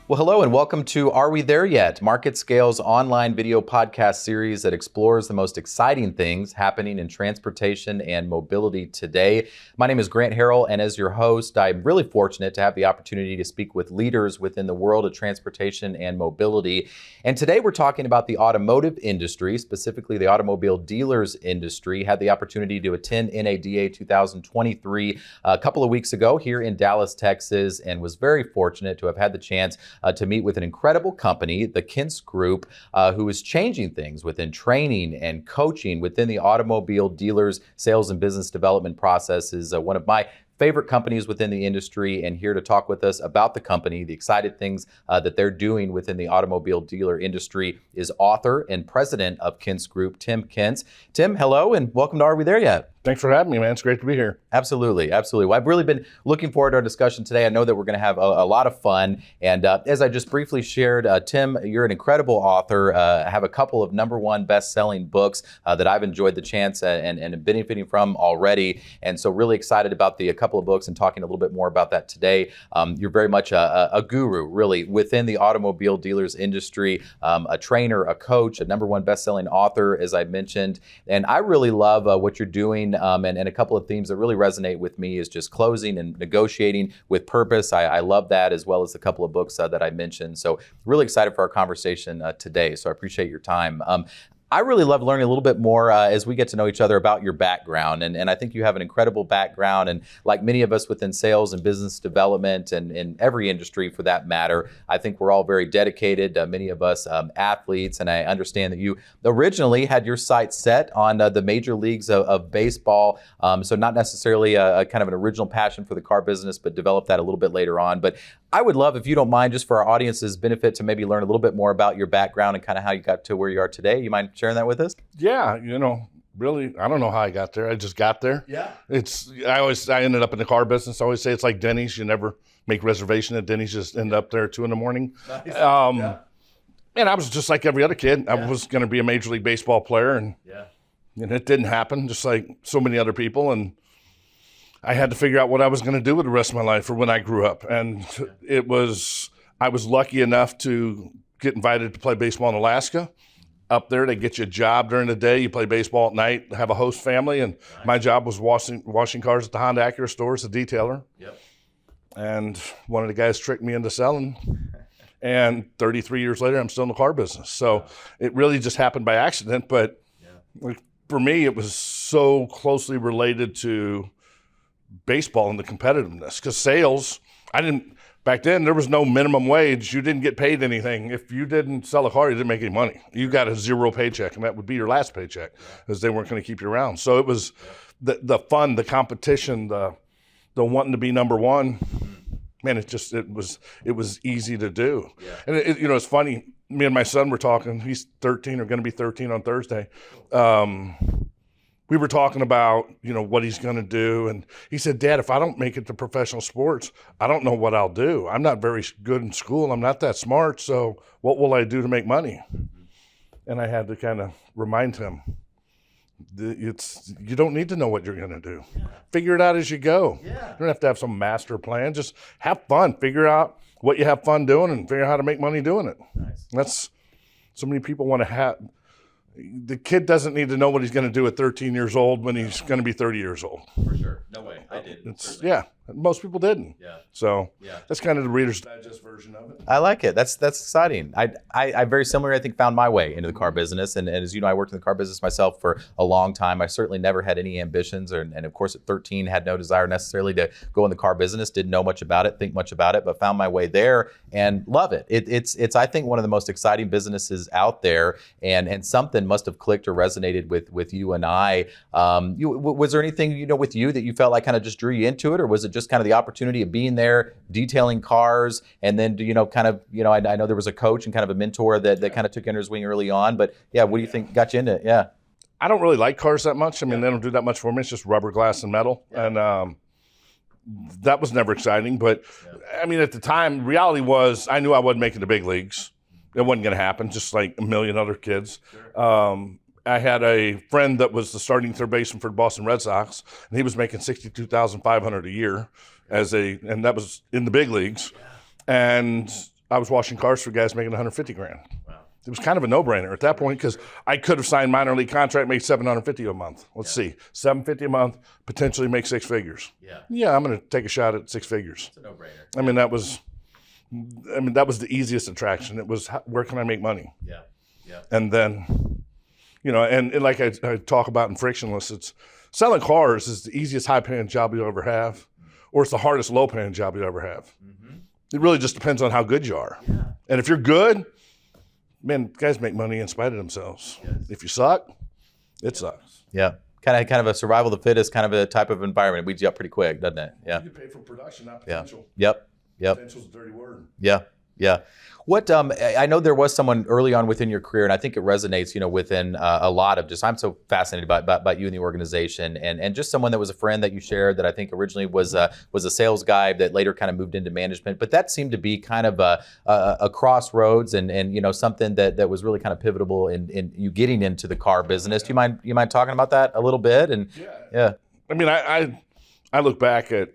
Well, hello and welcome to Are We There Yet? MarketScale's online video podcast series that explores the most exciting things happening in transportation and mobility today. My name is Grant Harrell, and as your host, I'm really fortunate to have the opportunity to speak with leaders within the world of transportation and mobility. And today we're talking about the automotive industry, specifically the automobile dealers industry. Had the opportunity to attend NADA 2023 a couple of weeks ago here in Dallas, Texas, and was very fortunate to have had the chance to meet with an incredible company, the Kintz Group, who is changing things within training and coaching within the automobile dealers, sales and business development process. Is one of my favorite companies within the industry, and here to talk with us about the company, the excited things that they're doing within the automobile dealer industry is author and president of Kintz Group, Tim Kintz. Tim, hello, and welcome to Are We There Yet? Thanks for having me, man. It's great to be here. Absolutely, absolutely. Well, I've really been looking forward to our discussion today. I know that we're going to have a lot of fun. And as I just briefly shared, Tim, you're an incredible author. Have a couple of #1 best-selling books that I've enjoyed the chance and benefiting from already. And so really excited about a couple of books and talking a little bit more about that today. You're very much a guru, really, within the automobile dealers industry, a trainer, a coach, a #1 best-selling author, as I mentioned. And I really love what you're doing. And a couple of themes that really resonate with me is just closing and negotiating with purpose. I love that, as well as a couple of books that I mentioned. So really excited for our conversation today. So I appreciate your time. I really love learning a little bit more as we get to know each other about your background. And I think you have an incredible background. And like many of us within sales and business development and in every industry for that matter, I think we're all very dedicated, many of us athletes. And I understand that you originally had your sights set on the major leagues of baseball. So not necessarily a kind of an original passion for the car business, but developed that a little bit later on. But I would love, if you don't mind, just for our audience's benefit, to maybe learn a little bit more about your background and kind of how you got to where you are today. You mind sharing that with us? Yeah, really, I don't know how I got there. I just got there. Yeah. I ended up in the car business. I always say it's like Denny's. You never make reservation at Denny's, just end up there at 2 a.m. Nice. And I was just like every other kid. I was going to be a Major League Baseball player, and it didn't happen, just like so many other people. And I had to figure out what I was going to do with the rest of my life, or when I grew up. And I was lucky enough to get invited to play baseball in Alaska. Up there, they get you a job during the day. You play baseball at night, have a host family. And my job was washing cars at the Honda Acura store as a detailer. Yep. And one of the guys tricked me into selling. And 33 years later, I'm still in the car business. So it really just happened by accident. But for me, it was so closely related to baseball and the competitiveness, because sales, back then there was no minimum wage. You didn't get paid anything. If you didn't sell a car, you didn't make any money. You got a zero paycheck, and that would be your last paycheck, because they weren't going to keep you around. So it was the fun, the competition, the wanting to be #1. Man, it was easy to do. And it's funny, me and my son were talking. He's 13, or going to be 13 on Thursday. We were talking about, what he's going to do. And he said, "Dad, if I don't make it to professional sports, I don't know what I'll do. I'm not very good in school. I'm not that smart. So what will I do to make money?" And I had to kind of remind him, you don't need to know what you're going to do. Figure it out as you go. You don't have to have some master plan. Just have fun. Figure out what you have fun doing and figure out how to make money doing it. Nice. That's so many people want to have. The kid doesn't need to know what he's going to do at 13 years old when he's going to be 30 years old. For sure. No way. I didn't. Most people didn't. Yeah. So that's kind of the Reader's Digest version of it. I like it. That's exciting. I very similar, I think, found my way into the car business. And as you know, I worked in the car business myself for a long time. I certainly never had any ambitions, and of course at 13 had no desire necessarily to go in the car business. Didn't know much about it, think much about it, but found my way there and love it. It's I think one of the most exciting businesses out there, and something must have clicked or resonated with you and I. Was there anything with you that you felt like kind of just drew you into it, or was it just kind of the opportunity of being there, detailing cars, and then I know there was a coach and kind of a mentor that kind of took under his wing early on, but what do you think got you into it? Yeah. I don't really like cars that much. I mean, they don't do that much for me. It's just rubber, glass, and metal. And that was never exciting. But I mean, at the time, reality was I knew I wasn't making the big leagues. It wasn't going to happen, just like a million other kids. Sure. I had a friend that was the starting third baseman for the Boston Red Sox, and he was making $62,500 a year and that was in the big leagues. And I was washing cars for guys making 150 grand. Wow. It was kind of a no-brainer at that point because I could have signed minor league contract, make 750 a month. Let's see, 750 a month, potentially make 6 figures. Yeah, I'm going to take a shot at 6 figures. It's a no-brainer. I mean, that was the easiest attraction. It was, where can I make money? Yeah. And then, and like I talk about in Frictionless, it's selling cars is the easiest high-paying job you'll ever have, or it's the hardest low-paying job you'll ever have. Mm-hmm. It really just depends on how good you are. Yeah. And if you're good, man, guys make money in spite of themselves. Yes. If you suck, it sucks. Yeah. Kind of a survival of the fittest kind of a type of environment. It weeds you up pretty quick, doesn't it? Yeah. You get paid for production, not potential. Yep. Potential's a dirty word. Yeah. What I know there was someone early on within your career, and I think it resonates, within a lot of I'm so fascinated about you and the organization, and just someone that was a friend that you shared that I think originally was a sales guy that later kind of moved into management, but that seemed to be kind of a crossroads and something that was really kind of pivotal in you getting into the car business. Do you mind talking about that a little bit? And yeah. I mean, I look back at.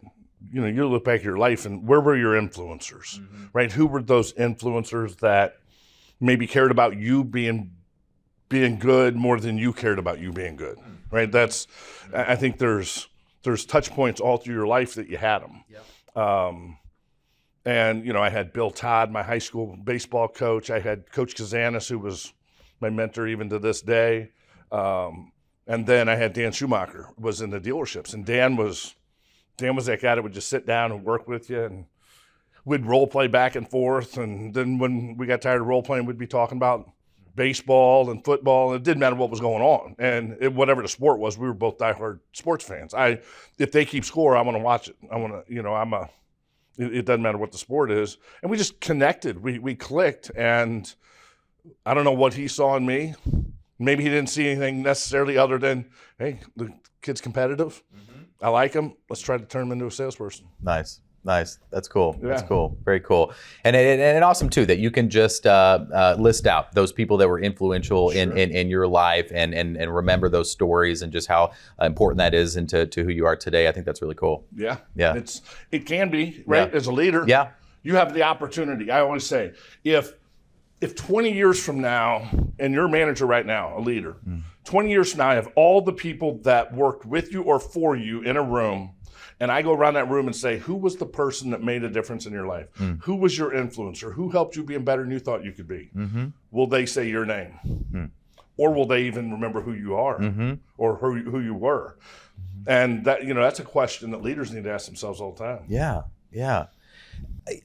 You look back at your life and where were your influencers, mm-hmm. right? Who were those influencers that maybe cared about you being good more than you cared about you being good, right? I think there's touch points all through your life that you had them. Yep. And, I had Bill Todd, my high school baseball coach. I had Coach Kazanis, who was my mentor even to this day. And then I had Dan Schumacher, was in the dealerships. And Dan was that guy that would just sit down and work with you, and we'd role play back and forth. And then when we got tired of role playing, we'd be talking about baseball and football. And it didn't matter what was going on. And whatever the sport was, we were both diehard sports fans. If they keep score, I want to watch it. I want to, it doesn't matter what the sport is. And we just connected. We clicked. And I don't know what he saw in me. Maybe he didn't see anything necessarily other than, hey, the kid's competitive. Mm-hmm. I like him. Let's try to turn him into a salesperson. Nice. That's cool. Yeah. That's cool. Very cool. And awesome too that you can just list out those people that were influential sure. in your life and remember those stories and just how important that is into who you are today. I think that's really cool. Yeah. It can be, right? Yeah. As a leader. Yeah. You have the opportunity. I always say, if 20 years from now, and you're a manager right now, a leader, 20 years from now, I have all the people that worked with you or for you in a room, and I go around that room and say, who was the person that made a difference in your life? Who was your influencer? Who helped you being better than you thought you could be? Mm-hmm. Will they say your name? Or will they even remember who you are or who you were? And that that's a question that leaders need to ask themselves all the time. Yeah.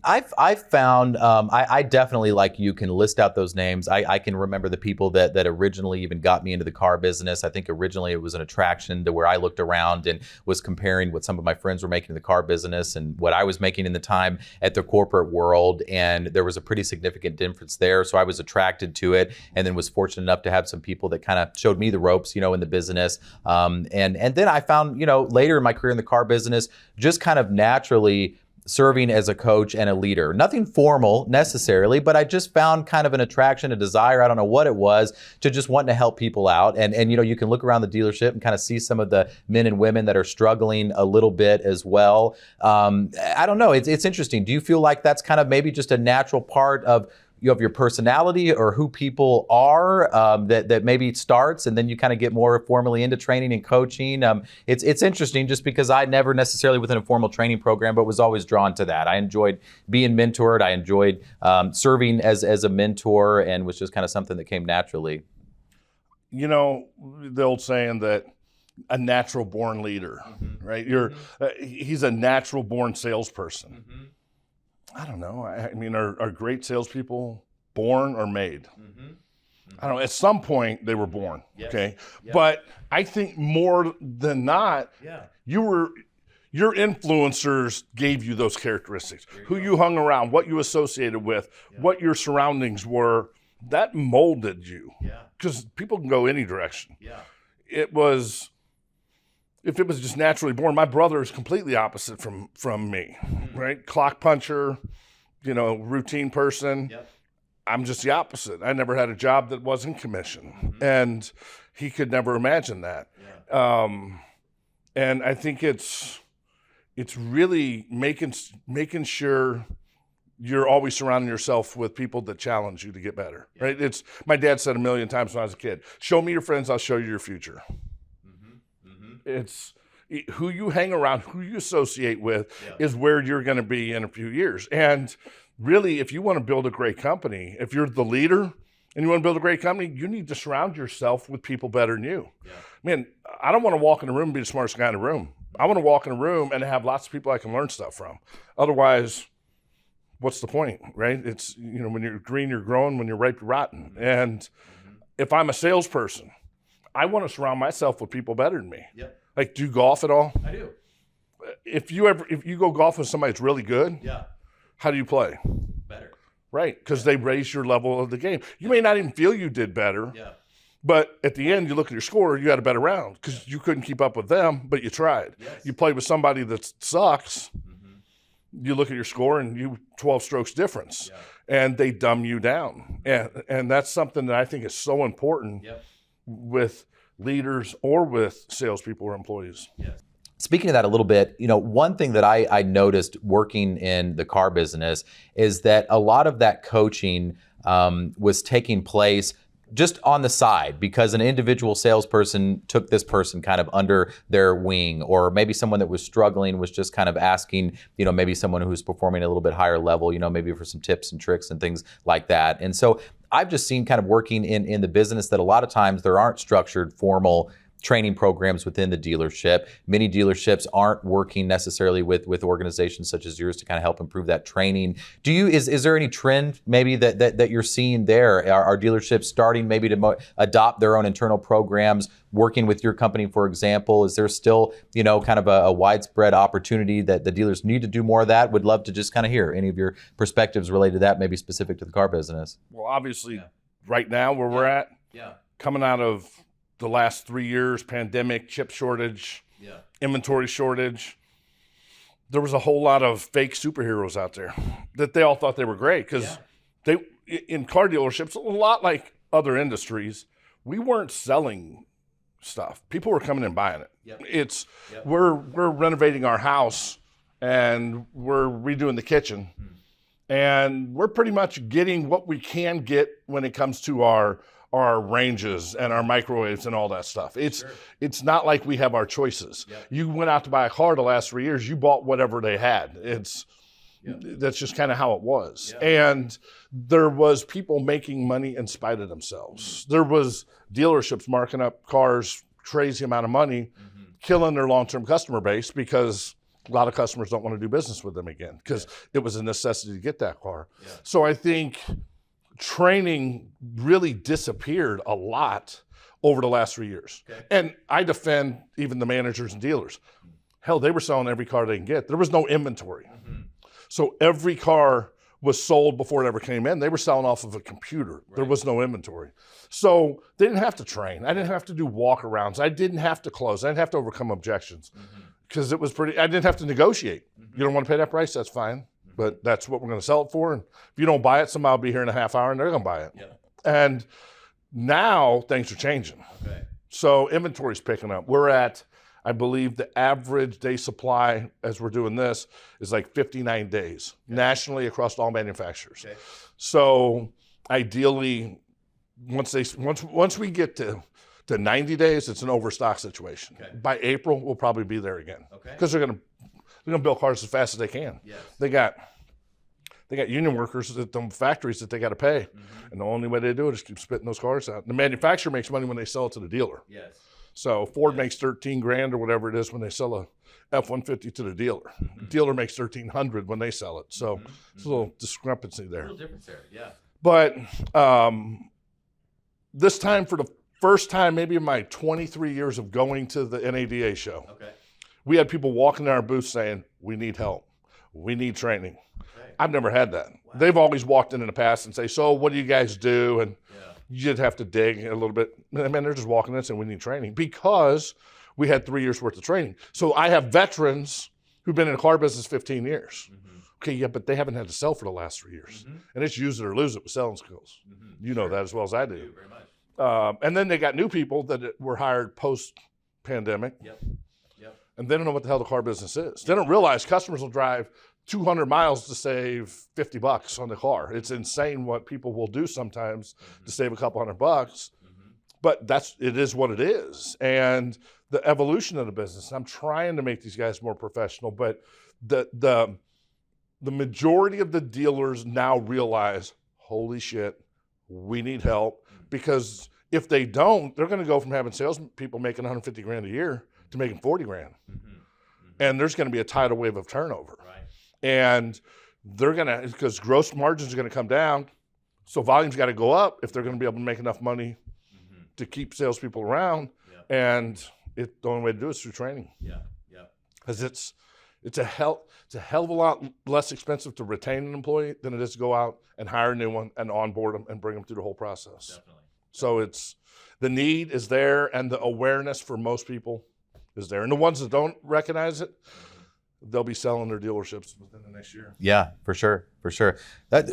I've found I definitely, like you, can list out those names. I can remember the people that originally even got me into the car business. I think originally it was an attraction to where I looked around and was comparing what some of my friends were making in the car business and what I was making in the time at the corporate world. And there was a pretty significant difference there. So I was attracted to it, and then was fortunate enough to have some people that kind of showed me the ropes, in the business. And then I found, later in my career in the car business, just kind of naturally serving as a coach and a leader. Nothing formal necessarily, but I just found kind of an attraction, a desire, I don't know what it was, to just wanting to help people out. And you can look around the dealership and kind of see some of the men and women that are struggling a little bit as well. I don't know, it's interesting. Do you feel like that's kind of maybe just a natural part of your personality or who people are that maybe starts, and then you kind of get more formally into training and coaching? It's interesting just because I never necessarily within a formal training program, but was always drawn to that. I enjoyed being mentored. I enjoyed serving as a mentor, and was just kind of something that came naturally. The old saying that a natural born leader, right? He's a natural born salesperson. I don't know. I mean, are great salespeople born or made? I don't know. At some point, they were born. Yes. Okay, yeah. But I think more than not, your influencers gave you those characteristics. Who you hung around, what you associated with, what your surroundings were. That molded you. Because people can go any direction. If it was just naturally born, my brother is completely opposite from me, right? Clock puncher, routine person. I'm just the opposite. I never had a job that wasn't commission, and he could never imagine that. And I think it's really making sure you're always surrounding yourself with people that challenge you to get better, right? It's my dad said a million times when I was a kid, show me your friends, I'll show you your future. It's who you hang around, who you associate with is where you're going to be in a few years. And really, if you want to build a great company, if you're the leader and you want to build a great company, you need to surround yourself with people better than you. Man, I don't want to walk in a room and be the smartest guy in the room. I want to walk in a room and have lots of people I can learn stuff from. Otherwise, what's the point, right? It's, when you're green, you're growing. When you're ripe, you're rotten. And if I'm a salesperson, I want to surround myself with people better than me. Like, do you golf at all? I do. If you go golf with somebody that's really good, how do you play? Better. Right, because they raise your level of the game. You may not even feel you did better, but at the end, you look at your score, you had a better round because you couldn't keep up with them, but you tried. You played with somebody that sucks, you look at your score and you 12 strokes difference, and they dumb you down. And that's something that I think is so important with leaders or with salespeople or employees. Speaking of that a little bit, one thing that I noticed working in the car business is that a lot of that coaching was taking place just on the side because an individual salesperson took this person kind of under their wing, or maybe someone that was struggling was just kind of asking, maybe someone who's performing a little bit higher level, maybe for some tips and tricks and things like that. And so I've just seen kind of working in the business that a lot of times there aren't structured formal training programs within the dealership. Many dealerships aren't working necessarily with organizations such as yours to kind of help improve that training. Is there any trend maybe that you're seeing there? Are dealerships starting maybe to adopt their own internal programs, working with your company, for example? Is there still, kind of a widespread opportunity that the dealers need to do more of that? Would love to just kind of hear any of your perspectives related to that, maybe specific to the car business. Well, obviously, right now where we're at, coming out of the last 3 years, pandemic, chip shortage, inventory shortage, there was a whole lot of fake superheroes out there that they all thought they were great because they, in car dealerships, a lot like other industries, we weren't selling stuff. People were coming and buying it. We're renovating our house and we're redoing the kitchen, and we're pretty much getting what we can get when it comes to our ranges and our microwaves and all that stuff. It's not like we have our choices. You went out to buy a car the last 3 years, you bought whatever they had. That's just kind of how it was. And there was people making money in spite of themselves. There was dealerships marking up cars crazy amount of money, killing their long-term customer base because a lot of customers don't want to do business with them again because it was a necessity to get that car. So I think training really disappeared a lot over the last 3 years. And I defend even the managers and dealers. Hell, they were selling every car they can get. There was no inventory. So every car was sold before it ever came in. They were selling off of a computer. There was no inventory. So they didn't have to train. I didn't have to do walkarounds. I didn't have to close. I didn't have to overcome objections because it was I didn't have to negotiate. You don't want to pay that price? That's fine. But that's what we're going to sell it for. And if you don't buy it, somebody will be here in a half hour and they're going to buy it. And now things are changing. So inventory's picking up. We're at, I believe the average day supply as we're doing this is like 59 days nationally across all manufacturers. So ideally, once we get to 90 days, it's an overstock situation. By April, we'll probably be there again because they're going to build cars as fast as they can. They got union workers at the factories that they got to pay, and the only way they do it is keep spitting those cars out. The manufacturer makes money when they sell it to the dealer. So Ford makes $13,000 or whatever it is when they sell a F-150 to the dealer. The dealer makes $1,300 when they sell it. So there's a little discrepancy there. A little difference there, But this time, for the first time, maybe in my 23 years of going to the NADA show, we had people walking in our booth saying, "We need help. We need training." I've never had that. They've always walked in the past and say, "So what do you guys do?" And you just have to dig a little bit. I mean, they're just walking in and saying, "We need training," because we had 3 years worth of training. So I have veterans who've been in the car business 15 years. Okay, but they haven't had to sell for the last 3 years. And it's use it or lose it with selling skills. You know that as well as I do. Very much. And then they got new people that were hired post-pandemic. And they don't know what the hell the car business is. They don't realize customers will drive 200 miles to save $50 on the car. It's insane what people will do sometimes to save a couple $100, but it is what it is. And the evolution of the business, I'm trying to make these guys more professional, but the majority of the dealers now realize, holy shit, we need help, because if they don't, they're going to go from having salespeople making 150 grand a year to making 40 grand. And there's going to be a tidal wave of turnover. Right. And they're going to, because gross margins are going to come down. So volume's got to go up if they're going to be able to make enough money to keep salespeople around. And the only way to do it is through training. Because it's a hell of a lot less expensive to retain an employee than it is to go out and hire a new one and onboard them and bring them through the whole process. Definitely. So the need is there, and the awareness for most people is there. And the ones that don't recognize it, they'll be selling their dealerships within the next year. Yeah, for sure.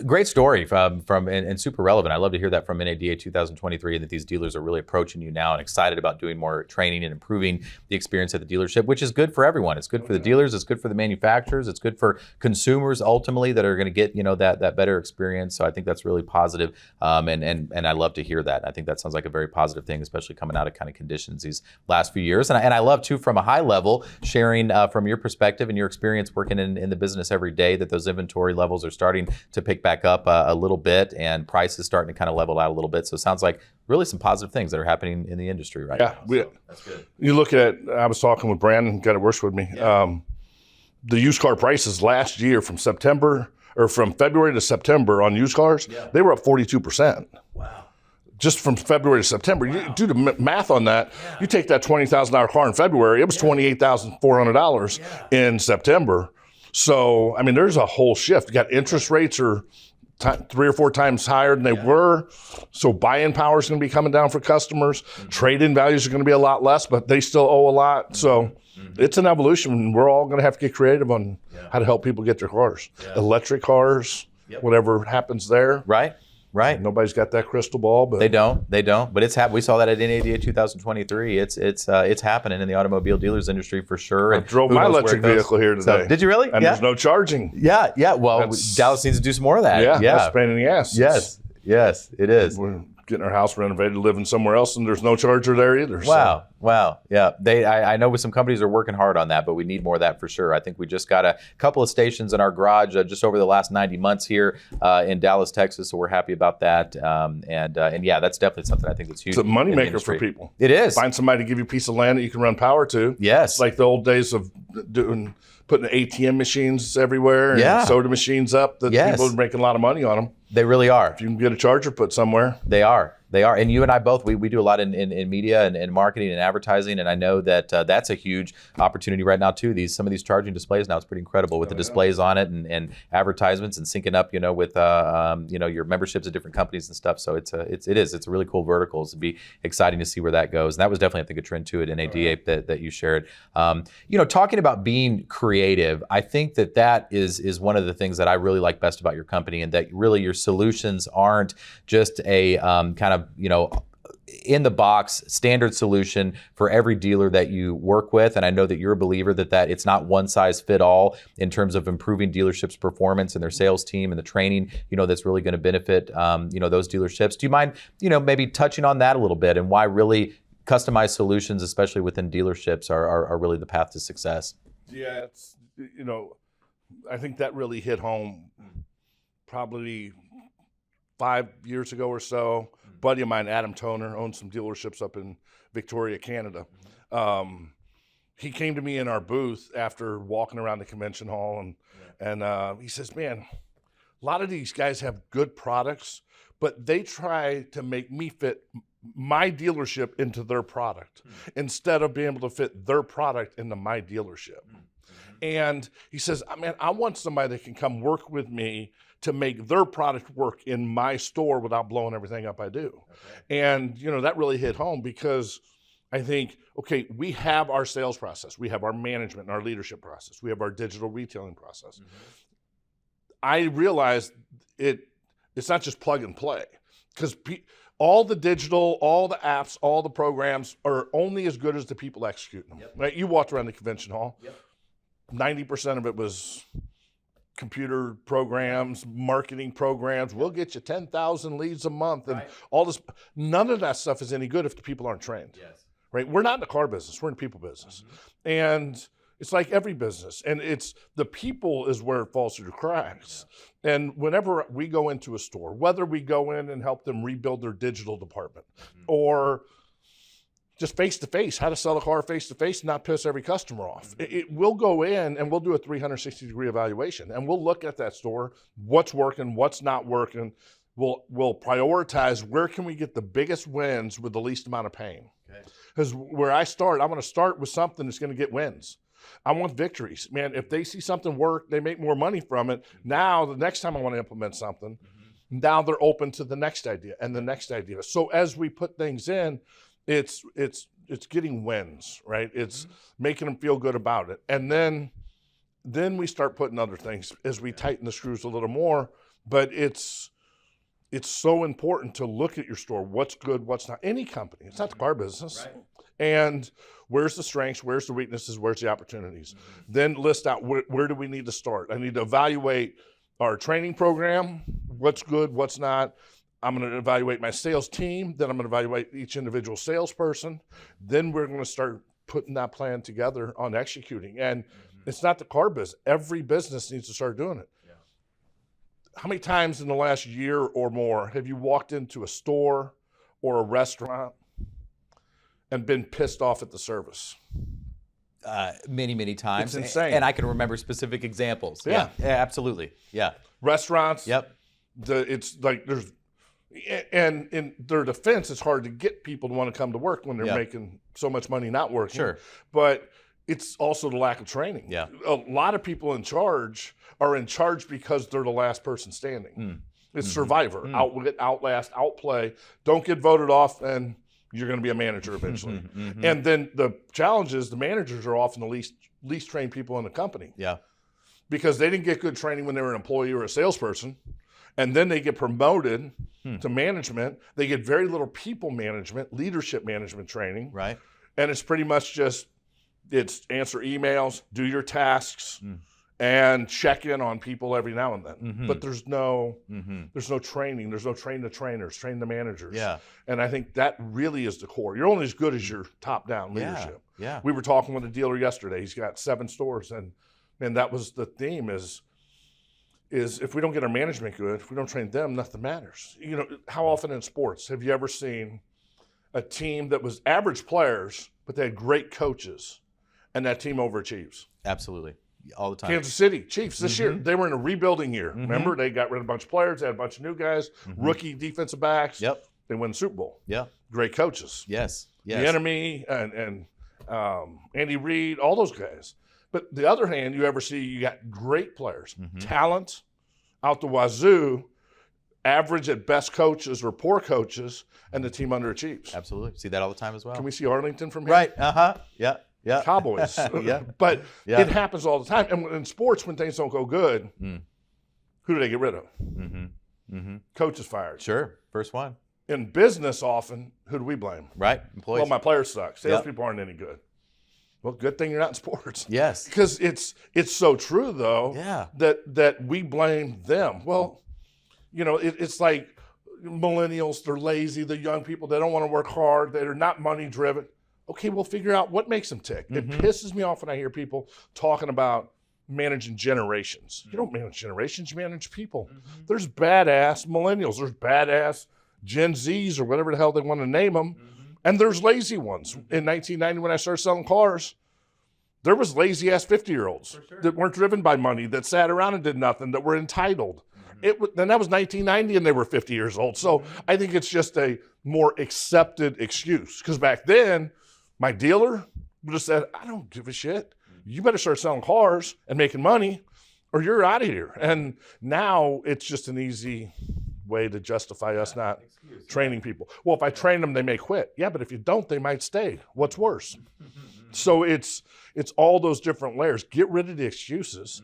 Great story from and super relevant. I love to hear that from NADA 2023, and that these dealers are really approaching you now and excited about doing more training and improving the experience at the dealership, which is good for everyone. It's good for the dealers, it's good for the manufacturers, it's good for consumers ultimately that are going to get that better experience. So I think that's really positive, and I love to hear that. I think that sounds like a very positive thing, especially coming out of kind of conditions these last few years. And I love too, from a high level, sharing from your perspective and your experience working in the business every day, that those inventory levels are starting to pick back up a little bit, and prices starting to kind of level out a little bit. So it sounds like really some positive things that are happening in the industry right now. So that's good. You look at, I was talking with Brandon, guy that works with me. Yeah. The used car prices last year from February to September on used cars, they were up 42%. Wow. Just from February to September. Wow. You do the math on that. Yeah. You take that $20,000 car in February, it was $28,400 in September. So, I mean, there's a whole shift. You got interest rates are 3 or 4 times higher than they were. So buying power is going to be coming down for customers. Trade-in values are going to be a lot less, but they still owe a lot. So it's an evolution. We're all going to have to get creative on how to help people get their cars. Electric cars, whatever happens there. Right. Nobody's got that crystal ball, but they don't. But it's happening. We saw that at NADA 2023. It's happening in the automobile dealers industry for sure. I drove my electric vehicle here today. So, did you really? And there's no charging. Yeah. Well, Dallas needs to do some more of that. Yeah. That's a pain in the ass. Yes, it is. We're getting our house renovated, living somewhere else, and there's no charger there either. Wow. Yeah. I know some companies are working hard on that, but we need more of that for sure. I think we just got a couple of stations in our garage just over the last 90 months here in Dallas, Texas. So we're happy about that. And yeah, that's definitely something I think that's huge. It's a moneymaker for people. It is. Find somebody to give you a piece of land that you can run power to. Yes. It's like the old days of putting ATM machines everywhere and soda machines up that people are making a lot of money on them. They really are. If you can get a charger put somewhere. They are. And you and I both, we do a lot in media and marketing and advertising. And I know that that's a huge opportunity right now too. Some of these charging displays now, it's pretty incredible with the displays on it and advertisements and syncing up, with, your memberships of different companies and stuff. So it's a really cool vertical. It'd be exciting to see where that goes. And that was definitely, I think, a trend to it in NADA that you shared. Talking about being creative, I think that is one of the things that I really like best about your company, and that really your solutions aren't just a kind of, in the box standard solution for every dealer that you work with. And I know that you're a believer that it's not one size fit all in terms of improving dealerships' performance and their sales team and the training, that's really going to benefit, those dealerships. Do you mind, maybe touching on that a little bit, and why really customized solutions, especially within dealerships, are really the path to success? Yeah, it's, I think that really hit home probably 5 years ago or so. Buddy of mine, Adam Toner, owns some dealerships up in Victoria, Canada. He came to me in our booth after walking around the convention hall, and he says, man, a lot of these guys have good products, but they try to make me fit my dealership into their product instead of being able to fit their product into my dealership. And he says, man, I want somebody that can come work with me to make their product work in my store without blowing everything up I do. Okay. And, that really hit home, because I think, okay, we have our sales process. We have our management and our leadership process. We have our digital retailing process. I realized it's not just plug and play, because all the digital, all the apps, all the programs are only as good as the people executing them. Right? You walked around the convention hall. 90% of it was computer programs, marketing programs. We'll get you 10,000 leads a month and all this. None of that stuff is any good if the people aren't trained. Yes. Right? We're not in the car business. We're in the people business. And it's like every business. And it's the people is where it falls through the cracks. And whenever we go into a store, whether we go in and help them rebuild their digital department or just face-to-face, how to sell a car face-to-face and not piss every customer off. We'll go in and we'll do a 360-degree evaluation, and we'll look at that store, what's working, what's not working. We'll prioritize where can we get the biggest wins with the least amount of pain. Because where I want to start with something that's going to get wins. I want victories. Man, if they see something work, they make more money from it. Now, the next time I want to implement something, now they're open to the next idea and the next idea. So as we put things in, it's getting wins, right? It's making them feel good about it. And then we start putting other things as we tighten the screws a little more. But it's so important to look at your store. What's good, what's not. Any company. It's not the car business. Right. And where's the strengths, where's the weaknesses, where's the opportunities? Then list out where do we need to start. I need to evaluate our training program, what's good, what's not. I'm going to evaluate my sales team. Then I'm going to evaluate each individual salesperson. Then we're going to start putting that plan together on executing. And it's not the car business. Every business needs to start doing it. Yeah. How many times in the last year or more have you walked into a store or a restaurant and been pissed off at the service? Many, many times. It's insane. And I can remember specific examples. Yeah, absolutely. Yeah. Restaurants. Yep. It's like and in their defense, it's hard to get people to want to come to work when they're making so much money not working. Sure. But it's also the lack of training. Yeah. A lot of people in charge are in charge because they're the last person standing. It's survivor, outwit, outlast, outplay. Don't get voted off and you're going to be a manager eventually. And then the challenge is the managers are often the least trained people in the company. Yeah. Because they didn't get good training when they were an employee or a salesperson. And then they get promoted to management. They get very little people management, leadership management training. Right. And it's pretty much just, it's answer emails, do your tasks, and check in on people every now and then. But there's no training. There's no train the trainers, train the managers. Yeah. And I think that really is the core. You're only as good as your top-down leadership. Yeah. We were talking with a dealer yesterday. He's got 7 stores, and that was the theme is if we don't get our management good, if we don't train them, nothing matters. You know, how often in sports have you ever seen a team that was average players, but they had great coaches, and that team overachieves? Absolutely. All the time. Kansas City Chiefs this year, they were in a rebuilding year. Remember, they got rid of a bunch of players, they had a bunch of new guys, rookie defensive backs. Yep. They win the Super Bowl. Yeah. Great coaches. Yes. The Enemy and Andy Reid, all those guys. But the other hand, you got great players, talent out the wazoo, average at best coaches or poor coaches, and the team underachieves. Absolutely. See that all the time as well. Can we see Arlington from here? Right. Yeah. Yeah. Cowboys. But it happens all the time. And in sports, when things don't go good, who do they get rid of? Coaches fired. Sure. First one. In business, often, who do we blame? Right. Employees. Well, my players suck. Salespeople aren't any good. Well, good thing you're not in sports. Yes. Because it's so true, though, that we blame them. Well, you know, it's like millennials, they're lazy, they're young people, they don't want to work hard, they're not money driven. Okay, we'll figure out what makes them tick. It pisses me off when I hear people talking about managing generations. You don't manage generations, you manage people. There's badass millennials, there's badass Gen Zs or whatever the hell they want to name them, and there's lazy ones. In 1990, when I started selling cars, there was lazy-ass 50-year-olds that weren't driven by money, that sat around and did nothing, that were entitled. Then that was 1990 and they were 50 years old. So I think it's just a more accepted excuse. Because back then, my dealer would have said, I don't give a shit. You better start selling cars and making money or you're out of here. And now it's just an easy way to justify us not training people. Well, if I train them, they may quit. Yeah, but if you don't, they might stay. What's worse? So it's all those different layers. Get rid of the excuses.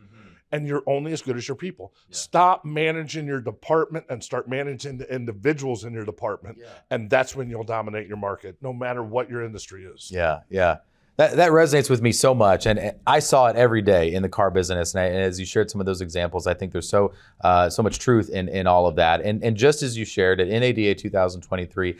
And you're only as good as your people. Yeah. Stop managing your department and start managing the individuals in your department. Yeah. And that's when you'll dominate your market, no matter what your industry is. Yeah. That resonates with me so much, and I saw it every day in the car business. And as you shared some of those examples, I think there's so much truth in all of that. And just as you shared at NADA 2023,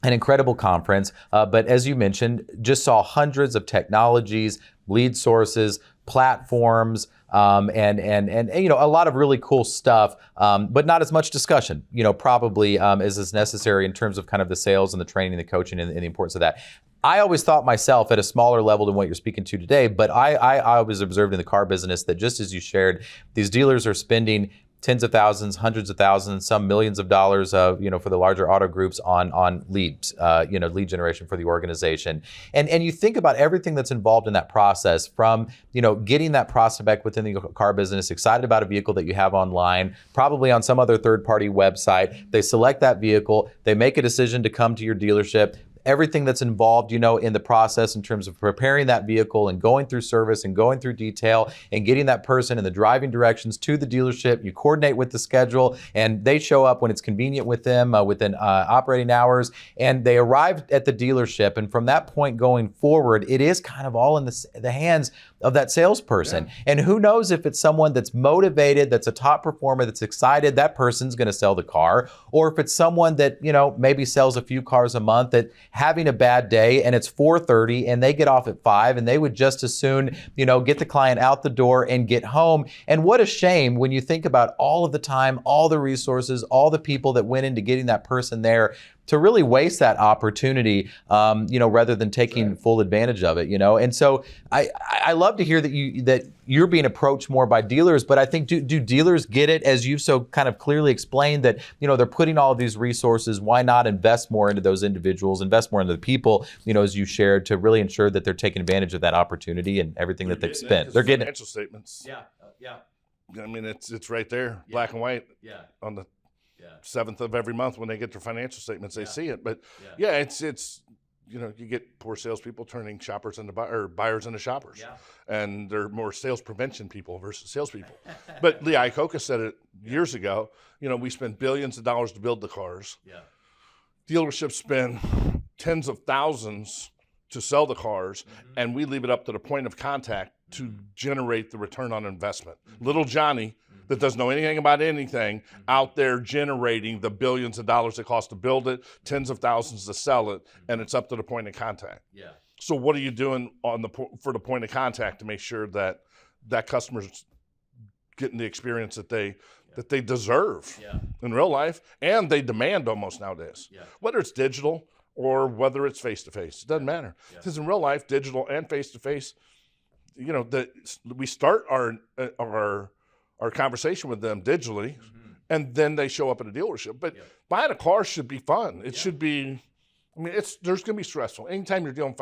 an incredible conference, but as you mentioned, just saw hundreds of technologies, lead sources, platforms, and a lot of really cool stuff, but not as much discussion, probably as is necessary in terms of kind of the sales and the training, the coaching, and the importance of that. I always thought myself at a smaller level than what you're speaking to today, but I always observed in the car business that just as you shared, these dealers are spending tens of thousands, hundreds of thousands, some millions of dollars, for the larger auto groups on leads, lead generation for the organization. And you think about everything that's involved in that process, from, getting that prospect within the car business, excited about a vehicle that you have online, probably on some other third-party website. They select that vehicle, they make a decision to come to your dealership. Everything that's involved, in the process in terms of preparing that vehicle and going through service and going through detail and getting that person in the driving directions to the dealership. You coordinate with the schedule, and they show up when it's convenient with them within operating hours, and they arrive at the dealership. And from that point going forward, it is kind of all in the hands of that salesperson. Yeah. And who knows if it's someone that's motivated, that's a top performer, that's excited, that person's going to sell the car, or if it's someone that, maybe sells a few cars a month, that having a bad day and it's 4:30 and they get off at 5 and they would just as soon, get the client out the door and get home. And what a shame when you think about all of the time, all the resources, all the people that went into getting that person there, to really waste that opportunity, rather than taking full advantage of it, And so I love to hear that you're being approached more by dealers, but I think do dealers get it, as you've so kind of clearly explained, that they're putting all of these resources? Why not invest more into those individuals, invest more into the people, as you shared, to really ensure that they're taking advantage of that opportunity and everything that they've spent. They're getting financial statements. Yeah. I mean, it's right there, black and white. Yeah. On the 7th of every month when they get their financial statements, they see it. But it's you get poor salespeople turning shoppers into buyers into shoppers, and they're more sales prevention people versus salespeople. But Lee Iacocca said it years ago. We spend billions of dollars to build the cars. Yeah. Dealerships spend tens of thousands to sell the cars, and we leave it up to the point of contact to generate the return on investment. Little Johnny, that doesn't know anything about anything, out there generating the billions of dollars it costs to build it, tens of thousands to sell it, and it's up to the point of contact. Yeah. So what are you doing for the point of contact to make sure that customer's getting the experience that they deserve in real life, and they demand almost nowadays? Yeah. Whether it's digital or whether it's face-to-face, it doesn't matter. Because in real life, digital and face-to-face, we start our conversation with them digitally, and then they show up at a dealership. But buying a car should be fun. It should be, there's going to be stressful. Anytime you're dealing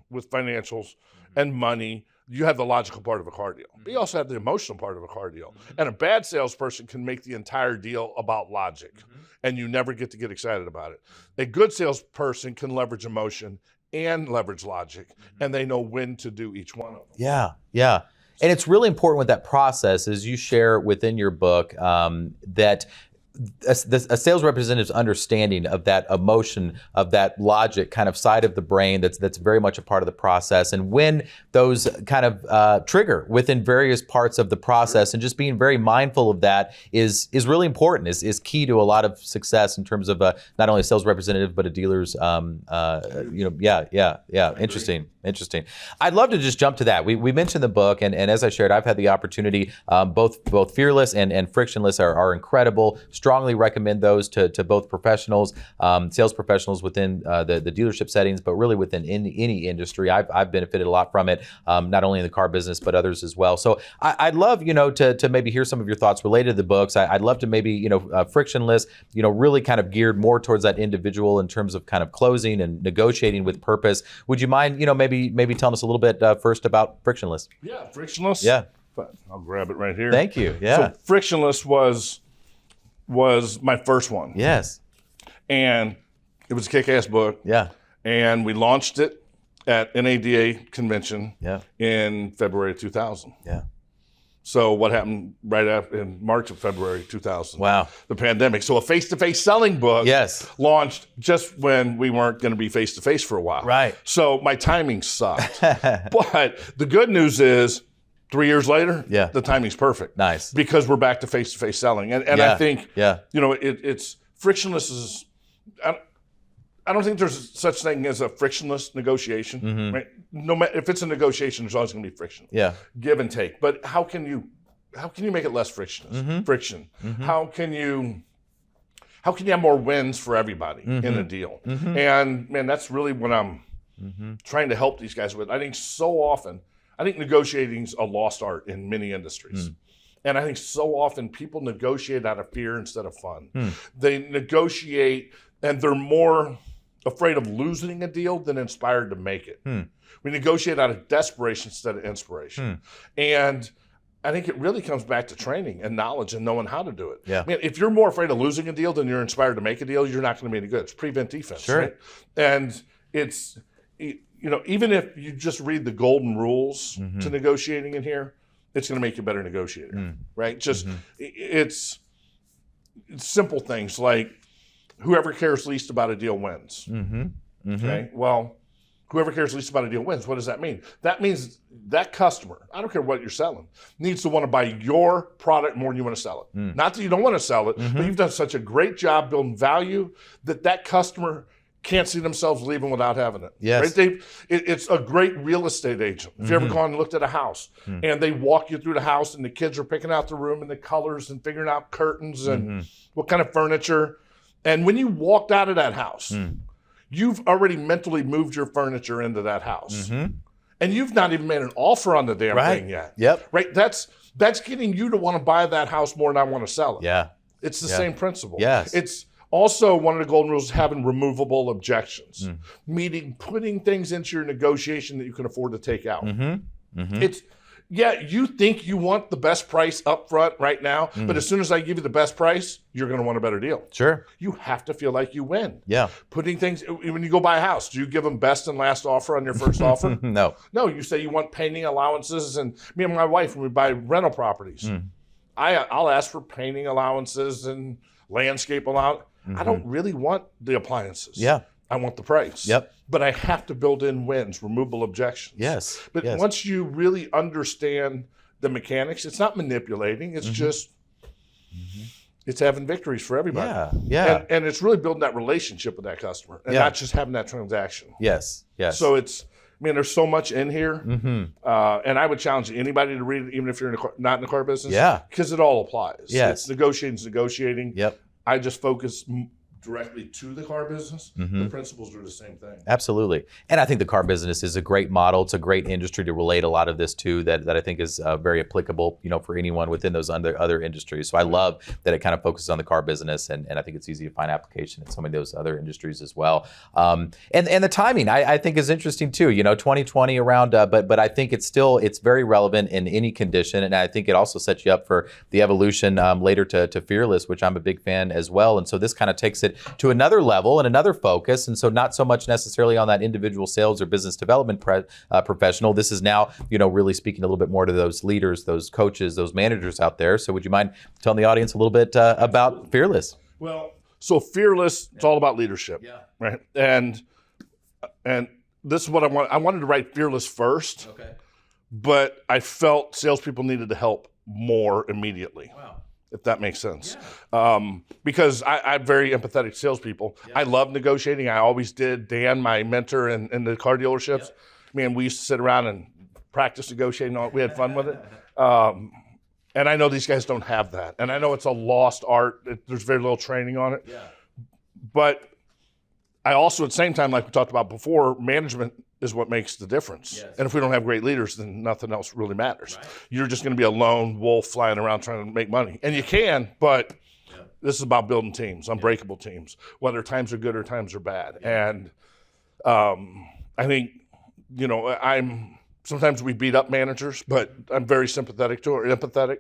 with financials and money, you have the logical part of a car deal. But you also have the emotional part of a car deal. And a bad salesperson can make the entire deal about logic, and you never get to get excited about it. A good salesperson can leverage emotion and leverage logic, and they know when to do each one of them. Yeah. And it's really important with that process, as you share within your book, that a sales representative's understanding of that emotion, of that logic kind of side of the brain that's very much a part of the process, and when those kind of trigger within various parts of the process, and just being very mindful of that is really important, is key to a lot of success in terms of not only a sales representative but a dealer's Interesting. I'd love to just jump to that. We mentioned the book, and as I shared, I've had the opportunity, both Fearless and Frictionless are incredible. Strongly recommend those to both professionals, sales professionals within the dealership settings, but really within any industry. I've benefited a lot from it, not only in the car business, but others as well. So I'd love, to maybe hear some of your thoughts related to the books. I'd love to maybe, Frictionless, really kind of geared more towards that individual in terms of kind of closing and negotiating with purpose. Would you mind, maybe telling us a little bit first about Frictionless? Yeah, Frictionless. Yeah. I'll grab it right here. Thank you. Yeah. So Frictionless was my first one. Yes. And it was a kick-ass book. Yeah. And we launched it at NADA convention yeah. in February of 2000. Yeah. So what happened right after in March of February 2000? Wow. The pandemic. So a face-to-face selling book launched just when we weren't going to be face-to-face for a while. Right. So my timing sucked. But the good news is 3 years later, the timing's perfect. Nice. Because we're back to face-to-face selling. And I think, it's frictionless. I don't think there's such thing as a frictionless negotiation. Right? No matter if it's a negotiation, there's always going to be friction. Yeah. Give and take. But how can you make it less frictionless? Friction. How can you have more wins for everybody in a deal? And man, that's really what I'm trying to help these guys with. I think negotiating's a lost art in many industries. And I think so often people negotiate out of fear instead of fun. They negotiate and they're more afraid of losing a deal than inspired to make it. We negotiate out of desperation instead of inspiration. And I think it really comes back to training and knowledge and knowing how to do it. Man, if you're more afraid of losing a deal than you're inspired to make a deal, you're not going to be any good. It's prevent defense. Right? And it's, even if you just read the golden rules to negotiating in here, it's going to make you a better negotiator. Right? Just, it's simple things like, whoever cares least about a deal wins. Okay. Well, whoever cares least about a deal wins. What does that mean? That means that customer, I don't care what you're selling, needs to want to buy your product more than you want to sell it. Not that you don't want to sell it, but you've done such a great job building value that customer can't see themselves leaving without having it. Yes. Right? It's a great real estate agent. If you ever gone and looked at a house and they walk you through the house and the kids are picking out the room and the colors and figuring out curtains and what kind of furniture. And when you walked out of that house, you've already mentally moved your furniture into that house. And you've not even made an offer on the damn thing yet. Right? That's getting you to want to buy that house more than I want to sell it. Yeah. It's the same principle. Yes. It's also one of the golden rules is having removable objections, meaning putting things into your negotiation that you can afford to take out. It's, you think you want the best price up front right now, but as soon as I give you the best price, you're going to want a better deal. Sure. You have to feel like you win. Yeah. Putting things, when you go buy a house, do you give them best and last offer on your first offer? No. No, you say you want painting allowances. And me and my wife, when we buy rental properties, I'll ask for painting allowances and landscape allowance. I don't really want the appliances. Yeah. I want the price. Yep. But I have to build in wins, removable objections. Yes. But once you really understand the mechanics, it's not manipulating. It's just, it's having victories for everybody. Yeah. And it's really building that relationship with that customer and not just having that transaction. Yes. So it's, there's so much in here. And I would challenge anybody to read it, even if you're not in the car business. Yeah. Because it all applies. Yes. It's negotiating. Yep. I just focus directly to the car business. The principles are the same thing. Absolutely. And I think the car business is a great model. It's a great industry to relate a lot of this to that I think is very applicable, for anyone within those other industries. So I love that it kind of focuses on the car business, and I think it's easy to find application in some of those other industries as well. And the timing I think is interesting too. 2020 around, but I think it's very relevant in any condition, and I think it also sets you up for the evolution later to Fearless, which I'm a big fan as well. And so this kind of takes it to another level and another focus. And so not so much necessarily on that individual sales or business development professional. This is now, really speaking a little bit more to those leaders, those coaches, those managers out there. So would you mind telling the audience a little bit about Fearless? Well, so Fearless, it's all about leadership, right? And this is what I want. I wanted to write Fearless first, but I felt salespeople needed to help more immediately. Wow. If that makes sense. Because I'm very empathetic to salespeople. I love negotiating. I always did. Dan, my mentor in the car dealerships, man, we used to sit around and practice negotiating. We had fun with it. And I know these guys don't have that. And I know it's a lost art. There's very little training on it. But I also, at the same time, like we talked about before, management is what makes the difference. And if we don't have great leaders, then nothing else really matters. You're just going to be a lone wolf flying around trying to make money. And you can, but this is about building teams, unbreakable teams, whether times are good or times are bad. And I think, sometimes we beat up managers, but I'm very sympathetic to or empathetic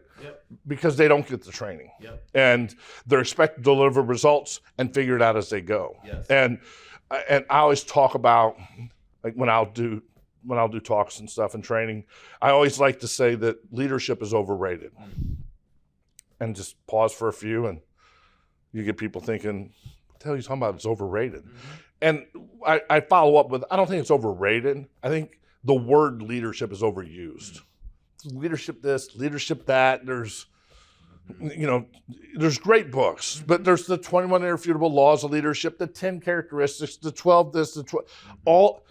because they don't get the training. And they're expected to deliver results and figure it out as they go. And I always talk about, like when I'll do when I'll do talks and stuff and training, I always like to say that leadership is overrated. And just pause for a few, and you get people thinking, what the hell are you talking about? It's overrated. And I follow up with, I don't think it's overrated. I think the word leadership is overused. Leadership this, leadership that. There's great books, but there's the 21 Irrefutable Laws of Leadership, the 10 characteristics, the 12 this, the 12, all.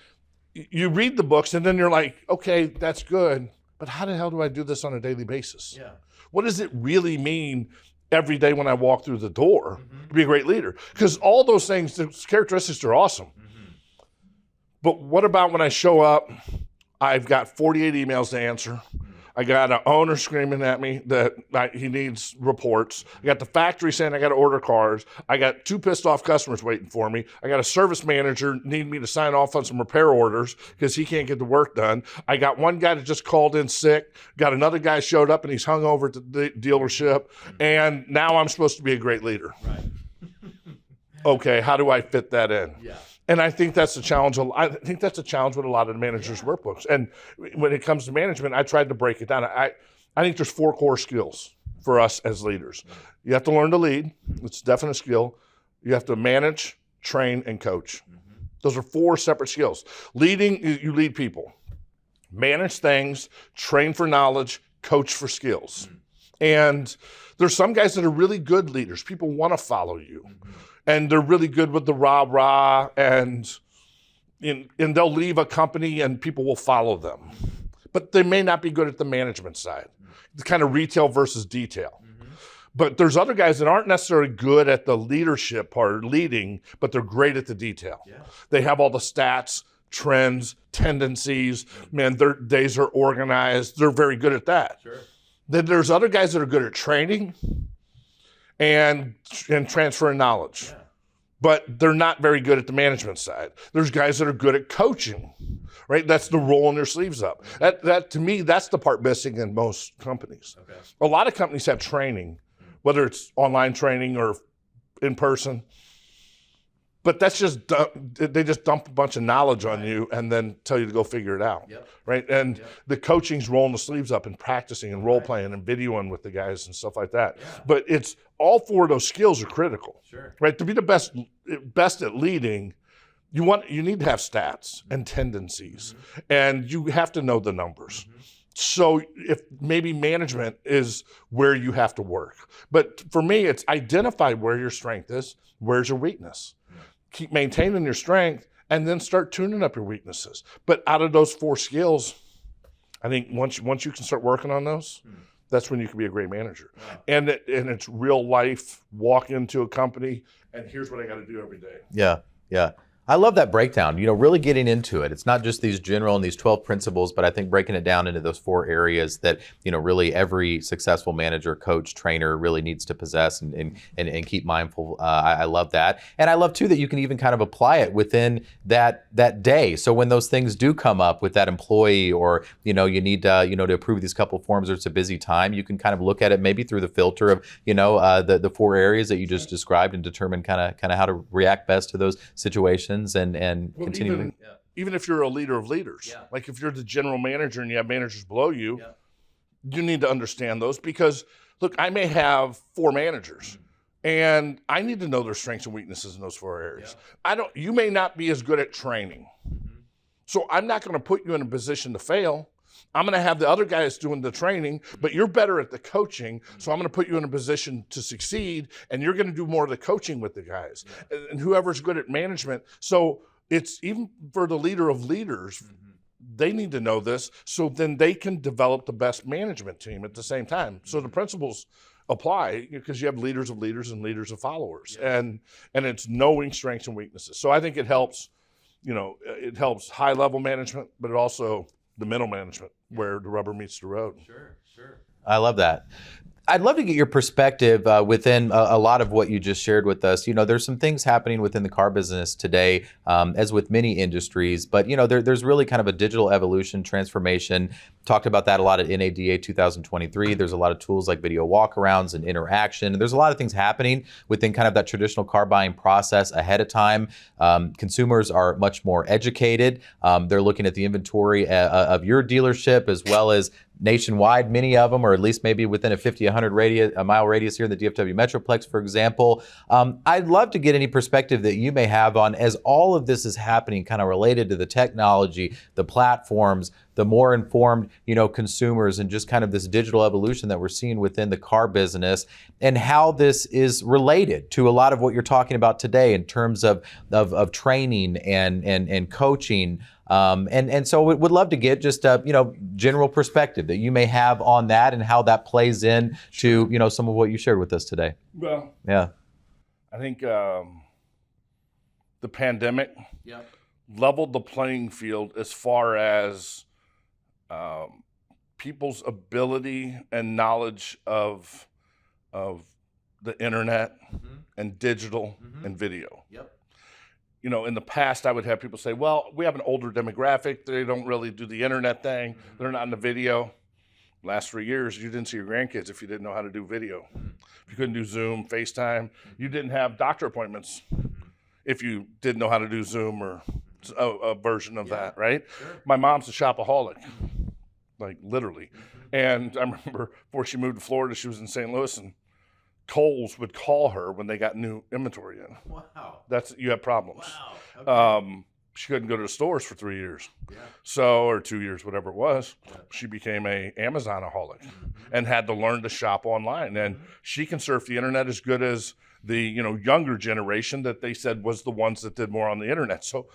You read the books and then you're like, okay, that's good, but how the hell do I do this on a daily basis? Yeah. What does it really mean every day when I walk through the door to be a great leader? Because all those things, those characteristics are awesome. But what about when I show up, I've got 48 emails to answer. I got an owner screaming at me that he needs reports. I got the factory saying I got to order cars. I got 2 pissed off customers waiting for me. I got a service manager need me to sign off on some repair orders because he can't get the work done. I got one guy that just called in sick. Got another guy showed up and he's hung over at the dealership. And now I'm supposed to be a great leader. Right. Okay, how do I fit that in? Yeah. And I think that's a challenge. I think that's a challenge with a lot of the managers' workbooks. And when it comes to management, I tried to break it down. I think there's 4 core skills for us as leaders. You have to learn to lead. It's a definite skill. You have to manage, train, and coach. Those are 4 separate skills. Leading, you lead people. Manage things, train for knowledge, coach for skills. And there's some guys that are really good leaders. People want to follow you. And they're really good with the rah-rah, and they'll leave a company and people will follow them. But they may not be good at the management side. It's kind of retail versus detail. But there's other guys that aren't necessarily good at the leadership part, leading, but they're great at the detail. Yeah. They have all the stats, trends, tendencies. Man, their days are organized. They're very good at that. Sure. Then there's other guys that are good at training and transferring knowledge. Yeah. But they're not very good at the management side. There's guys that are good at coaching, right? That's the rolling their sleeves up. That to me, that's the part missing in most companies. Okay. A lot of companies have training, whether it's online training or in person, but that's just, they just dump a bunch of knowledge on you and then tell you to go figure it out, right? And the coaching's rolling the sleeves up and practicing and role playing and videoing with the guys and stuff like that. Yeah. But it's all 4 of those skills are critical, right? To be the best at leading, you need to have stats and tendencies, and you have to know the numbers. So if maybe management is where you have to work, but for me, it's identify where your strength is, where's your weakness. Keep maintaining your strength and then start tuning up your weaknesses. But out of those 4 skills, I think once you can start working on those, that's when you can be a great manager. Wow. And it's real life, walk into a company and here's what I got to do every day. Yeah, yeah. I love that breakdown, really getting into it. It's not just these general and these 12 principles, but I think breaking it down into those 4 areas that, really every successful manager, coach, trainer really needs to possess and keep mindful. I love that. And I love too that you can even kind of apply it within that day. So when those things do come up with that employee or, you need to approve these couple of forms or it's a busy time, you can kind of look at it maybe through the filter of, the 4 areas that you just described and determine kind of how to react best to those situations. And continue. Even if you're a leader of leaders, like if you're the general manager and you have managers below you, you need to understand those because, look, I may have 4 managers and I need to know their strengths and weaknesses in those 4 areas. You may not be as good at training. So I'm not going to put you in a position to fail. I'm going to have the other guys doing the training, but you're better at the coaching. So I'm going to put you in a position to succeed and you're going to do more of the coaching with the guys and whoever's good at management. So it's even for the leader of leaders, they need to know this so then they can develop the best management team at the same time. So the principles apply because you have leaders of leaders and leaders of followers and it's knowing strengths and weaknesses. So I think it helps, it helps high level management, but it also the middle management where the rubber meets the road. Sure. I love that. I'd love to get your perspective within a lot of what you just shared with us. There's some things happening within the car business today, as with many industries, but there's really kind of a digital evolution, transformation. Talked about that a lot at NADA 2023. There's a lot of tools like video walkarounds and interaction. There's a lot of things happening within kind of that traditional car buying process ahead of time. Consumers are much more educated. They're looking at the inventory of your dealership as well as nationwide, many of them, or at least maybe within a 50, 100 mile radius here in the DFW Metroplex, for example. I'd love to get any perspective that you may have on, as all of this is happening, kind of related to the technology, the platforms, the more informed, consumers, and just kind of this digital evolution that we're seeing within the car business, and how this is related to a lot of what you're talking about today in terms of training and coaching. And so we would love to get just a general perspective that you may have on that and how that plays in to some of what you shared with us today. Well, yeah, I think the pandemic leveled the playing field as far as people's ability and knowledge of the internet and digital and video. In the past, I would have people say, well, we have an older demographic. They don't really do the internet thing. They're not in the video. Last 3 years, you didn't see your grandkids if you didn't know how to do video. If you couldn't do Zoom, FaceTime, you didn't have doctor appointments if you didn't know how to do Zoom or a version of that, right? Sure. My mom's a shopaholic, like literally. And I remember before she moved to Florida, she was in St. Louis, and Kohl's would call her when they got new inventory in. Wow. You have problems. Wow. Okay. She couldn't go to the stores for 3 years. Or 2 years, whatever it was. She became a Amazonaholic and had to learn to shop online. And she can surf the internet as good as the younger generation that they said was the ones that did more on the internet. So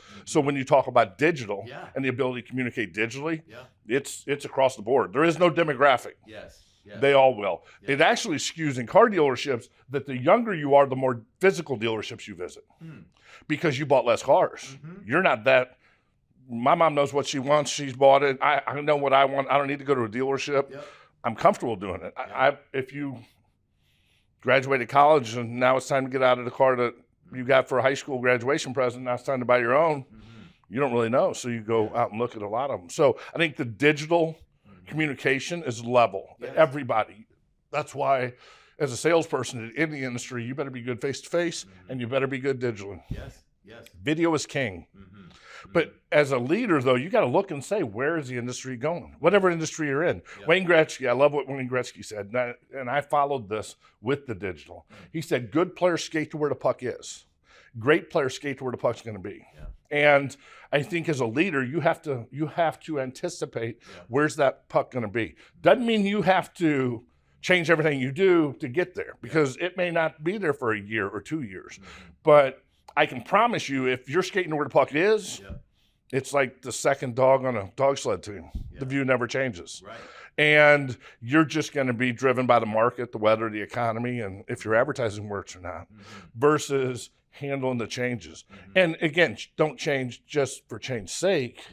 when you talk about digital and the ability to communicate digitally, it's across the board. There is no demographic. Yes. They all will. It actually skews in car dealerships that the younger you are, the more physical dealerships you visit because you bought less cars. You're not that. My mom knows what she wants. She's bought it. I know what I want. I don't need to go to a dealership. I'm comfortable doing it. If you graduated college and now it's time to get out of the car that you got for a high school graduation present, now it's time to buy your own, you don't really know. So you go out and look at a lot of them. So I think the digital communication is level. Everybody. That's why, as a salesperson in the industry, you better be good face-to-face and you better be good digitally. Yes. Video is king. But as a leader, though, you got to look and say, where is the industry going? Whatever industry you're in. Wayne Gretzky, I love what Wayne Gretzky said, and I followed this with the digital. He said, good players skate to where the puck is. Great players skate to where the puck's going to be. And I think as a leader, you have to anticipate where's that puck going to be. Doesn't mean you have to change everything you do to get there, because it may not be there for a year or 2 years. But I can promise you, if you're skating to where the puck is, it's like the second dog on a dog sled team. The view never changes. Right. And you're just going to be driven by the market, the weather, the economy, and if your advertising works or not, versus handling the changes. And again, don't change just for change's sake,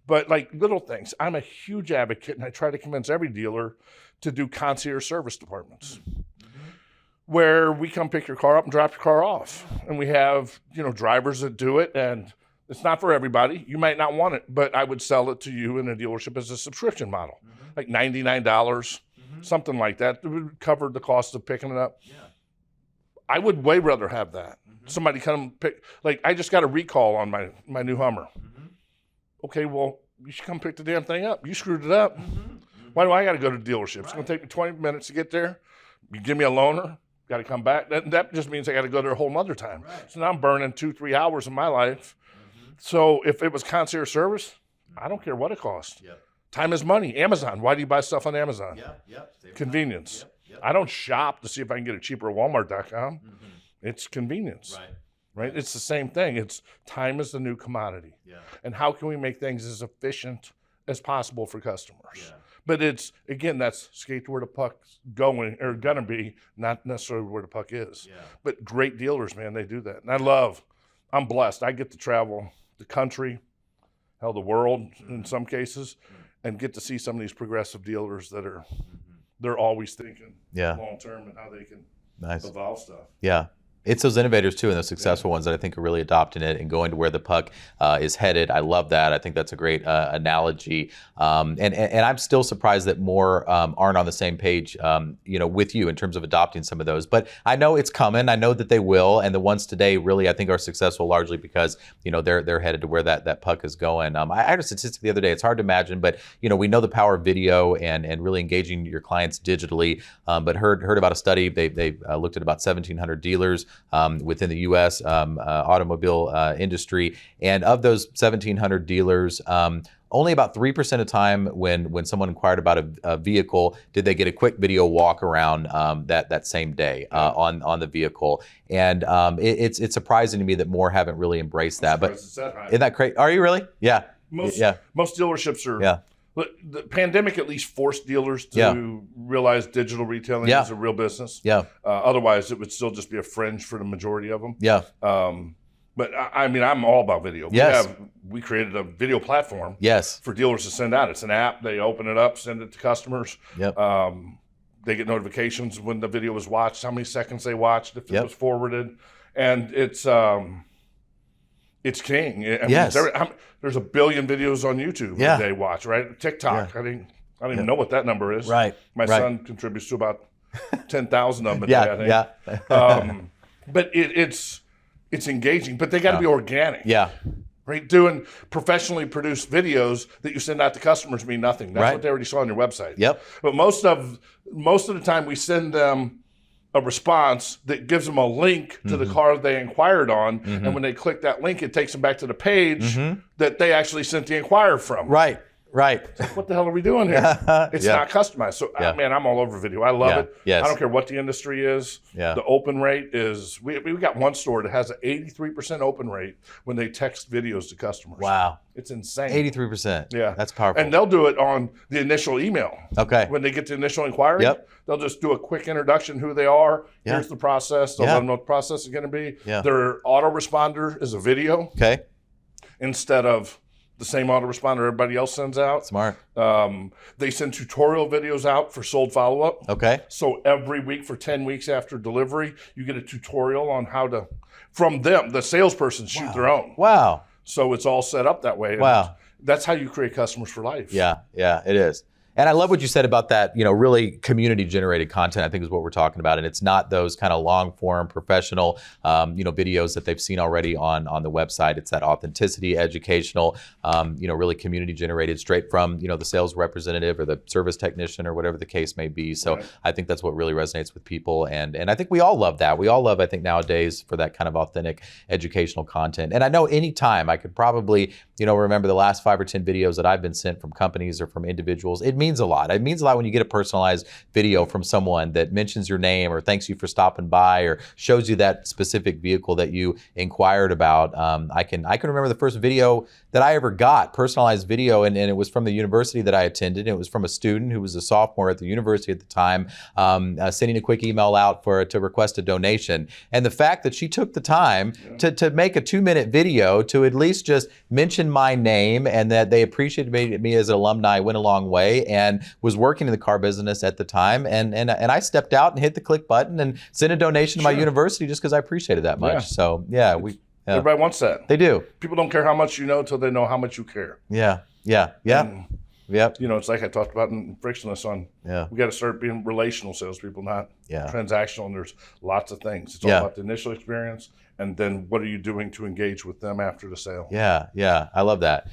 but like little things. I'm a huge advocate, and I try to convince every dealer to do concierge service departments where we come pick your car up and drop your car off. And we have, drivers that do it, and it's not for everybody. You might not want it, but I would sell it to you in a dealership as a subscription model, like $99, something like that. It would cover the cost of picking it up. I would way rather have that. Somebody come pick, like I just got a recall on my new Hummer. Okay, well, you should come pick the damn thing up. You screwed it up. Why do I got to go to the dealership? It's going to take me 20 minutes to get there. You give me a loaner, got to come back. That just means I got to go there a whole nother time. So now I'm burning 2-3 hours of my life. So if it was concierge service, I don't care what it costs. Time is money. Amazon. Why do you buy stuff on Amazon? Convenience. I don't shop to see if I can get it cheaper at Walmart.com. It's convenience. Right? It's the same thing. It's time is the new commodity. And how can we make things as efficient as possible for customers? But it's, again, that's skate to where the puck's going or gonna be, not necessarily where the puck is. But great dealers, man, they do that. And I'm blessed. I get to travel the country, hell, the world in some cases, and get to see some of these progressive dealers that are they're always thinking Yeah. long term and how they can Nice. evolve stuff. Yeah. It's those innovators too, and those successful ones that I think are really adopting it and going to where the puck is headed. I love that. I think that's a great analogy. And I'm still surprised that more aren't on the same page, with you in terms of adopting some of those. But I know it's coming. I know that they will. And the ones today really, I think, are successful largely because they're headed to where that puck is going. I heard a statistic the other day. It's hard to imagine, but we know the power of video and really engaging your clients digitally. But heard about a study. They looked at about 1,700 dealers within the U.S. Automobile industry. And of those 1,700 dealers, only about 3% of the time when someone inquired about a vehicle, did they get a quick video walk around that same day on the vehicle. And it's surprising to me that more haven't really embraced that. But isn't that crazy? Are you really? Yeah. Most dealerships are. Yeah. The pandemic at least forced dealers to realize digital retailing is a real business. Yeah. Otherwise, it would still just be a fringe for the majority of them. Yeah. But I mean, I'm all about video. Yes. We created a video platform. Yes. For dealers to send out. It's an app. They open it up, send it to customers. Yep. They get notifications when the video was watched, how many seconds they watched, if it was forwarded, and it's king. Yes. There's a billion videos on YouTube that they watch, right? TikTok. Yeah. I don't even know what that number is. Right. My son contributes to about 10,000 of them a day, I think. Yeah. But it's engaging, but they got to be organic. Yeah. Right? Doing professionally produced videos that you send out to customers mean nothing. That's what they already saw on your website. Yep. But most of the time we send them a response that gives them a link to the car they inquired on. And when they click that link, it takes them back to the page that they actually sent the inquiry from. Right. Right. It's like, what the hell are we doing here? It's not customized. So, man, I'm all over video. I love it. Yes. I don't care what the industry is. Yeah. The open rate is, we got one store that has an 83% open rate when they text videos to customers. Wow. It's insane. 83%. Yeah. That's powerful. And they'll do it on the initial email. Okay. When they get the initial inquiry, they'll just do a quick introduction, who they are. Here's the process. They'll let them know what the process is going to be. Yeah. Their autoresponder is a video. Okay. Instead of the same autoresponder everybody else sends out. Smart. They send tutorial videos out for sold follow-up. Okay. So every week for 10 weeks after delivery, you get a tutorial on how to, from them, the salesperson shoot their own. Wow. So it's all set up that way. Wow. That's how you create customers for life. Yeah, it is. And I love what you said about that, really community-generated content, I think is what we're talking about. And it's not those kind of long-form, professional, videos that they've seen already on the website. It's that authenticity, educational, really community-generated straight from, the sales representative or the service technician or whatever the case may be. So I think that's what really resonates with people. And I think we all love that. We all love, I think, nowadays for that kind of authentic educational content. And I know anytime I could probably, remember the last 5 or 10 videos that I've been sent from companies or from individuals. It means a lot. It means a lot when you get a personalized video from someone that mentions your name or thanks you for stopping by or shows you that specific vehicle that you inquired about. I can remember the first video that I ever got, personalized video, and it was from the university that I attended. It was from a student who was a sophomore at the university at the time, sending a quick email out to request a donation. And the fact that she took the time to make a 2-minute video to at least just mention my name and that they appreciated me as an alumni went a long way, and was working in the car business at the time. And I stepped out and hit the click button and sent a donation to my university just because I appreciated that much. Yeah. So everybody wants that. They do. People don't care how much you know till they know how much you care. Yeah. And, it's like I talked about in Frictionless on, we got to start being relational salespeople, not transactional. And there's lots of things. It's all about the initial experience. And then what are you doing to engage with them after the sale? Yeah. I love that.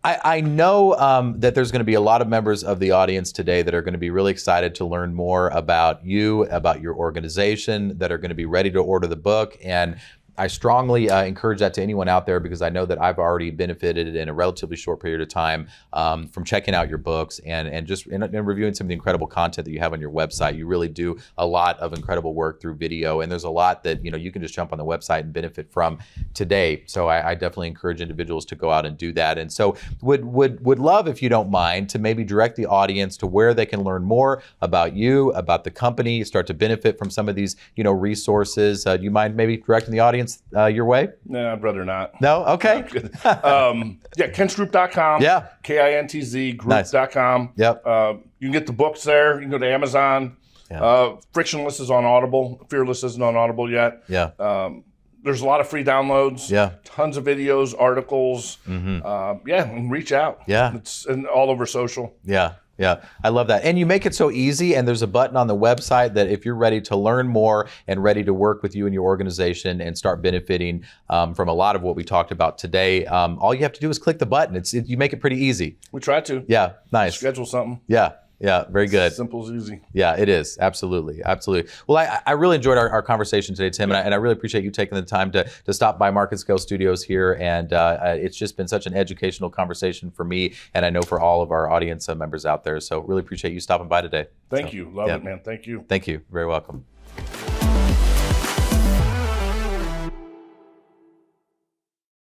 I know that there's going to be a lot of members of the audience today that are going to be really excited to learn more about you, about your organization, that are going to be ready to order the book. And I strongly encourage that to anyone out there, because I know that I've already benefited in a relatively short period of time from checking out your books and just reviewing some of the incredible content that you have on your website. You really do a lot of incredible work through video, and there's a lot that you can just jump on the website and benefit from today. So I definitely encourage individuals to go out and do that. And so would love, if you don't mind, to maybe direct the audience to where they can learn more about you, about the company, start to benefit from some of these resources. Do you mind maybe directing the audience audience your way? Nah, I'd rather not. No? Okay. KintzGroup.com. Yeah. KINTZ group.com. Nice. Yep. You can get the books there. You can go to Amazon. Yeah. Frictionless is on Audible. Fearless isn't on Audible yet. Yeah. There's a lot of free downloads. Yeah. Tons of videos, articles. And reach out. Yeah. It's all over social. Yeah. Yeah, I love that. And you make it so easy, and there's a button on the website that if you're ready to learn more and ready to work with you and your organization and start benefiting from a lot of what we talked about today, all you have to do is click the button. You make it pretty easy. We try to. Yeah, nice. Schedule something. Yeah, very good. Simple as easy. Yeah, it is. Absolutely. Well, I really enjoyed our conversation today, Tim, and I really appreciate you taking the time to stop by Market Scale Studios here. And it's just been such an educational conversation for me, and I know for all of our audience members out there. So really appreciate you stopping by today. Thank you. Love it, man. Thank you. Thank you. Very welcome.